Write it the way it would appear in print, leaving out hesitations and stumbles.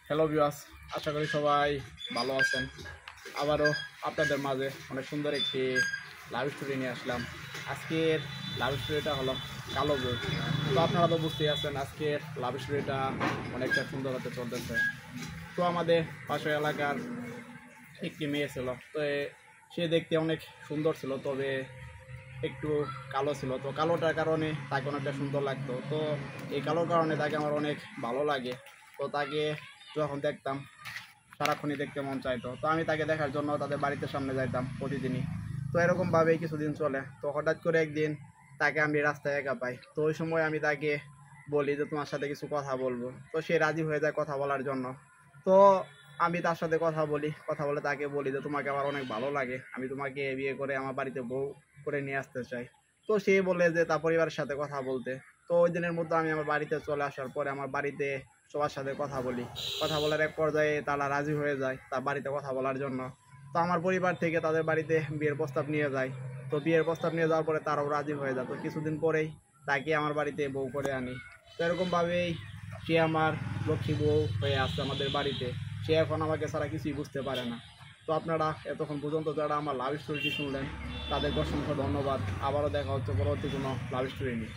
Hello viewers, আশা করি সবাই ভালো আছেন। আবারও আপনাদের মাঝে অনেক সুন্দর একটি লাভ স্টোরি নিয়ে আসলাম। আজকের লাভ স্টোরিটা হলো কালো বউ। তো আপনারা তো বুঝতেই আছেন আজকের লাভ স্টোরিটা অনেকটা সুন্দর হতে চলতেছে। তো আমাদের পাশের এলাকার একটি মেয়ে ছিল, তো সে দেখতে অনেক সুন্দর ছিল, তবে একটু কালো ছিল। তো কালোটার কারণে তাকে অনেকটা সুন্দর লাগতো। তো এই কালোর কারণে তাকে আমার অনেক ভালো লাগে। তো তাকে যখন দেখতাম সারাক্ষণই দেখতে মন চাইতো। তো আমি তাকে দেখার জন্য তাদের বাড়িতে সামনে যাইতাম প্রতিদিনই। তো এরকমভাবেই কিছুদিন চলে। তো হঠাৎ করে একদিন তাকে আমি রাস্তায় একা পাই। তো ওই সময় আমি তাকে বলি যে তোমার সাথে কিছু কথা বলবো। তো সে রাজি হয়ে যায় কথা বলার জন্য। তো আমি তার সাথে কথা বলে তাকে বলি যে তোমাকে আমার অনেক ভালো লাগে, আমি তোমাকে বিয়ে করে আমার বাড়িতে বউ করে নিয়ে আসতে চাই। তো সে বলে যে তার পরিবারের সাথে কথা বলতে। তো ওই দিনের মধ্যে আমি আমার বাড়িতে চলে আসার পরে আমার বাড়িতে সবার সাথে কথা বলি। কথা বলার এক পর্যায়ে তারা রাজি হয়ে যায় তার বাড়িতে কথা বলার জন্য। তো আমার পরিবার থেকে তাদের বাড়িতে বিয়ের প্রস্তাব নিয়ে যায়। তো বিয়ের প্রস্তাব নিয়ে যাওয়ার পরে তারাও রাজি হয়ে যায়। তো কিছুদিন পরেই তাকে আমার বাড়িতে বউ করে আনি। তো এরকমভাবেই সে আমার লক্ষ্মী বউ হয়ে আসছে আমাদের বাড়িতে। সে এখন আমাকে ছাড়া কিছুই বুঝতে পারে না। তো আপনারা এতক্ষণ পর্যন্ত যারা আমার লাভ স্টোরিটি শুনলেন তাদেরকে অসংখ্য ধন্যবাদ। আবারও দেখা হচ্ছে পরবর্তী কোনো লাভ স্টোরি নিয়ে।